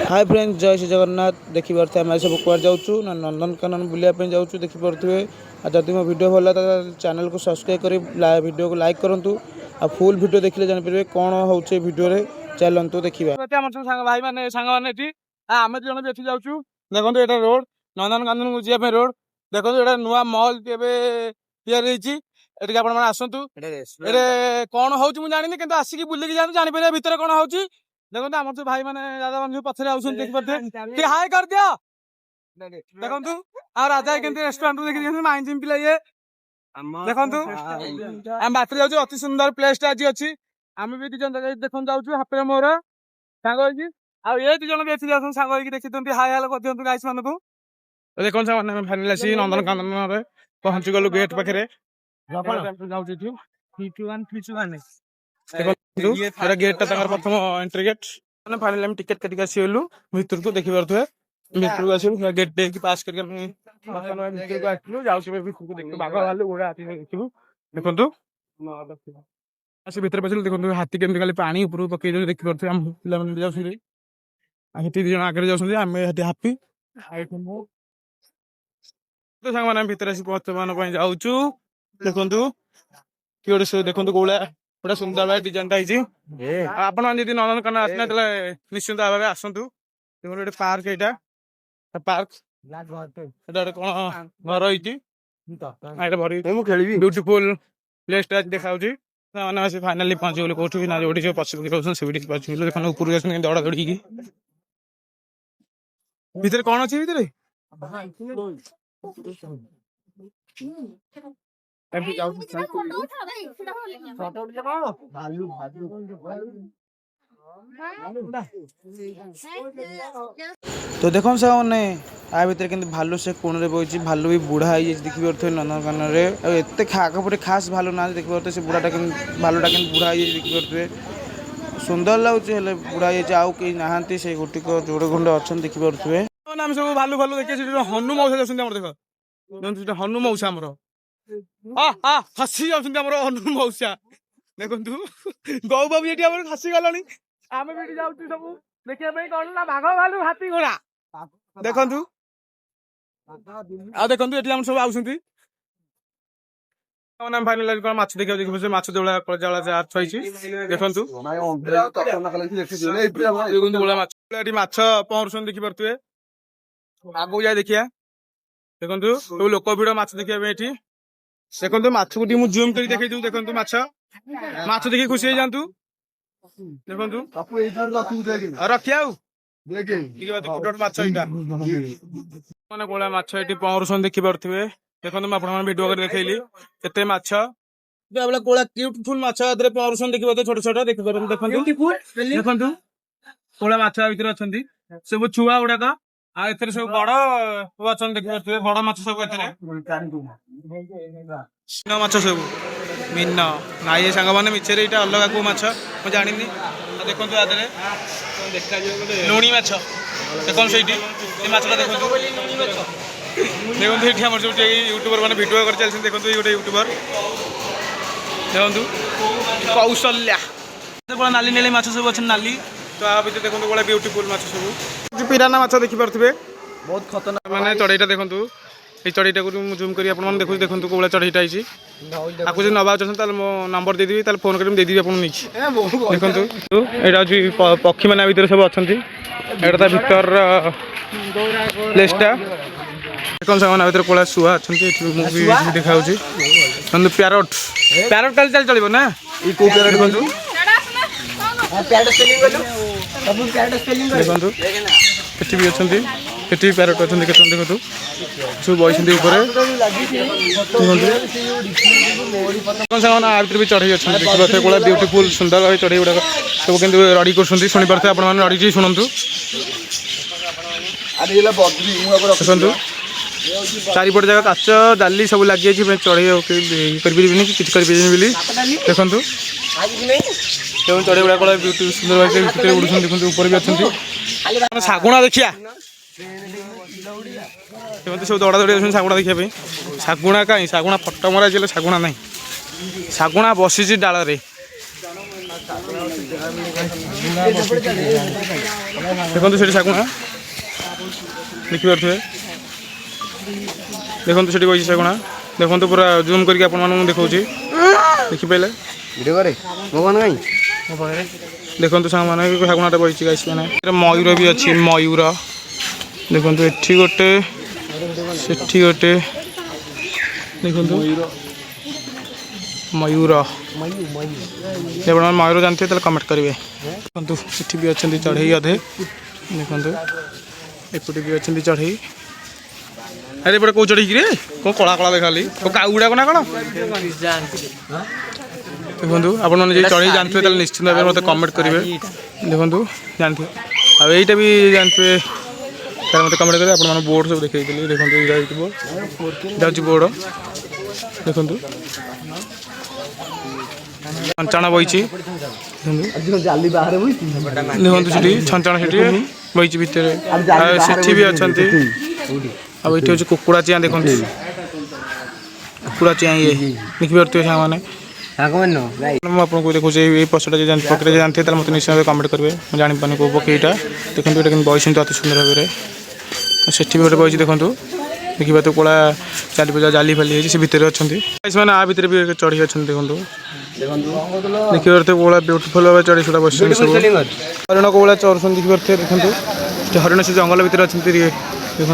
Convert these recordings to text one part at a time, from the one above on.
Hi friends, जय श्री जगन्नाथ। देखिपे आम सब कुआर जाऊँ ना नंदनकानन बुलापी जाऊँ। देखिपे जदि मो वीडियो भल लगा चैनल को सब्सक्राइब कर वीडियो को लाइक करूँ। आ फुल वीडियो देखिले जानिपारे कौन होचे वीडियो रे। चलतु देखा भाई मैंने सांग मैंने आम जन भी जाऊँ। देखो ये रोड नंदनकानन को जावाई रोड। देखो ये नुआ मॉल या आसतु कौन हो जानी कि आसिक बुलिकी जातु जापर भितर कौन हो। देखो आम सब भाई मैंने राजा बंधु पछरे देखिए हाय कर दिया। देखो आ राजा के रेस्टोरेंट देखिए माइन जिम पिला ये देखो आम बात जाऊँ। अति सुंदर प्लेस आज अच्छी आम भी देखो जाऊँ हापे मोर सांग ये दीज भी अच्छी जाऊँ सांग देखी हाय हाल कर दिखाँ गाइस मान को। देखो फाइनाल आसी नंदनकानन पहुंची गलु गेट पाखे गेट प्रथम एंट्री गेट फाइनाल टिकेट काटिक आसीगलु भितर को देखी पारे। भितर को आसलु गेट देख पास कर बाघ भालू गुड़ा देखू। देखु आस भितर पशिलु देखो हाथी केमती खाली पानी ऊपर पकई देखी पारे। आम पे जाऊँ दी जन आगे जाऊँ आम हापी तो सांग मैंने भितर आसी बर्तमान जाऊँ। देखु कि गोटे देखो कौड़ा गोटे सुंदर भाई डिजाइन आप नंदनकानन आसना निश्चिंत भाव आसतु। गोटे पार्क यहाँ पार्क गोटे कौन घर ब्यूटीफुल प्लेस देखा मैंने फाइनाली पहुंची गलु कौटी ना जो पशु पहुंची गलु। देखो ऊपर दौड़ा दौड़ी भितर कौन अच्छी भितर तो देखो मैंने आ भितर के भालू से कोण रे बही भालू भी बुढ़ा है देखी पारे नंदनकानन एत खापटे खास भालू ना देखी पारे से बुढ़ाटा भालूटा के बुढ़ा है देखी पारे सुंदर लगे बुढ़ा आउ कहीं नहांती से गोटी जोड़े खंडे अच्छा देखी पारे। आम सब भालू भालू देखिए हनु मौसा देख हनु मौसा आमर खसी जाऊँ हनु मौसा देखु गौ बाबू ये खसी गला आम भी जाऊँ सब देखा कौन ना बाघ भालू हाथी घोड़ा देखु देखु ये सब आउट फाइनाल माछ देखा माछ जोड़ा छई देखु माछ पहरुन देखी पारे। आगू जाए देखिए देखु सब लोक भिड़ माछ देखा देखो माछ को जूम कर देखी दूँ। देखो माछ देखिए खुशी जातु देखु रखिया मैंने कौड़ा माछ ये पहरुन देखी पारे। देखो मुझे भिडियो कर देखली केते माछ कौड़ा क्यूटफुल माछ पहरुन देखी पारे छोट छोट देखी पारे। देखो कौड़ा माछ भर अच्छा सब छुआ गुड़ाक आर सब बड़ अच्छा देखी पारे बड़ माछ सब माछ सब मीन ना ये सांग मैंने मिछे यहाँ अलग कौ माछ मुझे जानी देखो लुणी माछ देखो से माछटा देखो देखो ये आम सब यूट्यूबर मैंने भिडियो कर चलते देखो ये गोटे यूट्यूबर देखो कौशल्या नाली नाली माछ सब अच्छे नाली तो आ भर देखो कौन ब्यूटीफुल माछ सब पिराना माछ देखी पारे बहुत खतरनाक मैंने चढ़ईटा देखो ये चढ़ईटा को जूम कर देखो देखो कौड़ा चढ़ईटा आपको जो नवा चाहते मो नंबर देदेवी फोन कर देदेवी आप देखो यहाँ हूँ पक्षी मैंने भर सब अच्छा यहाँ भर प्लेसटा देखो सामान भर कौड़ा शुआ अच्छा देखा प्यारट प्यारट का चल चलो ना देखो ये भी अच्छा ये प्यारट अच्छा देखो सब बही भी चढ़ई अच्छा देखिए कौड़ा ब्यूटीफुल सुंदर भाई चढ़ई गुड़ाक सब कि रड़ी कर शुणी पारे आपड़ी शुणु देखु चारिपट जगह काच जाली सब लगे चढ़ई करें कि देखु चढ़ई गुड़ा कौड़ा ब्यूटी सुंदर भाई उड़ूस देखते ऊपर भी अच्छा शागुणा देखिया सब दौड़ा दौड़ी शागुणा देखा शागुणा कहीं शागुणा फट मरा शागुणा ना शागुणा बसी डाल देखो से शागुणा देखिपे देखो से बही शागुणा देखो पूरा जूम करके आप देखा देखिपारे देखो सांग मैंने शागुणाटा बही गाइस मैंने मयूर भी अच्छी मयूर देखो एठी गोटे सेठी गोटे देखो मयूर आप मयूर जानते हैं कमेंट करेंगे देखो ये भी अच्छा चढ़ई अधे देखो एपटे भी अच्छा चढ़ई अरे एपटे कौ चढ़ी रे कौन कला कला देखा काऊ गुड़ाक ना कौन देखो आप चढ़ई जानते हैं निश्चित भाव में मत कमेंट करेंगे देखो जानते आईटा भी जानते मत कमेंट करेंगे आप बोर्ड सब देखी देखो जाऊँ बोर्ड देखो छंचाण बही देखो छंचाण से बही भितर से भी अच्छा ये हूँ कुकुड़ा चिया देखो कुकुड़ा चिया ये देखिपे सामने आपको देखो ये पशुटा पकड़े जानते हैं मतलब निश्चय कमेंट करेंगे मुझे जापानी को पकईटा देखो ये कि बही अति सुंदर भाव में से गोटे बही देखो देखिए तो कला चाली पूजा जाली फाली से भितर अच्छा मैंने आ भितर भी चढ़ी अच्छा देखो देखिए तो कला ब्यूटीफुल भाव चढ़ी छुड़ा बस हरिण को चढ़ुन देखिए देखो हरिण से जंगल भितर अच्छा देखो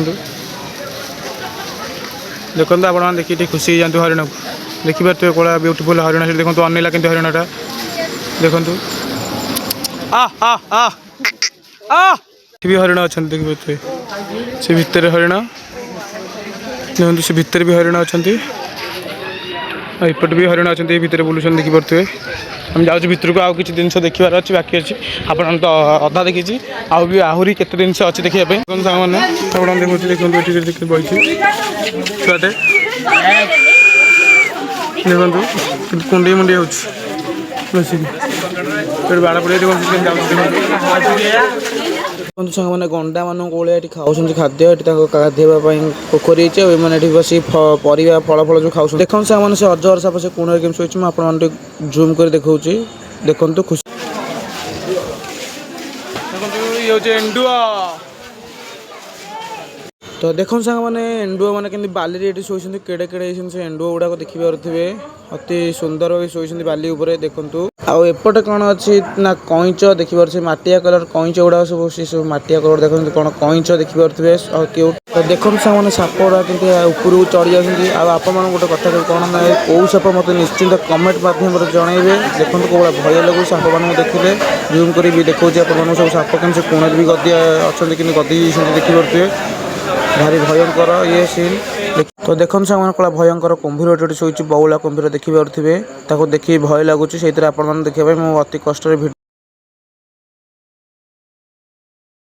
देखो आप देखिए खुशी जाते हरिण को देखिए तो कला ब्यूटीफुल हरिण से देखो अनेला कि हरिणटा देखो भी हरिण अच्छा देखिए से भितर हरिण देखो से भितर भी हरिण अच्छा एपट भी हरिण अच्छा भितर बुलूँ देखिपे हम जाऊँ भितर को आउ कि जिन देखार अच्छी बाकी अच्छी आप तो अधा देखी आउ भी आहरी केते जिन अच्छी देखापी सांग मैंने देखो देखो बही छुआटे देखो कुंडे मुंडे हो बाड़ पड़े सांग मैंने गंडा मान खाऊँ खाद्य गाधेवाई पोखरी मैंने बस परिवा फल फल जो खाऊ देखो सांग मैंने से अजर साप से कोण गेम शोची मुझे जूम कर देखा देखो खुशी एंडुआ तो देखो सांग मैंने एंडुआ मैंने कमी बाली ये शोचे केड़े केड़े से एंडुआ गुड़ाक देखिपे अति सुंदर भाव शोचे बाली उपर देखु आउपटे कौन अच्छी ना कईच देखिपे मटिया कलर कईच गुड़ा सब सब मटिया कलर देखते कौन कईच देखिपे क्यूट तो देखो सांग मैंने साप गुड़ा कि ऊपर चढ़ी जाती आप गोटे कथा कौन ना कौ साप मत निश्चिंत कमेंट मध्यम जनइबे देखो कौन भय लगू साप मान देखिले जूम कर देखा आप सब साप कम से कोण भी गदी अच्छा कि गदी देखिपे भारी भयंकर ये सीन तो देखो सांग कला भयंकर कुंभीर शोची बौला कुंभीर देखिपे देखिए भय लगुच से देखा मुझे अति कष्ट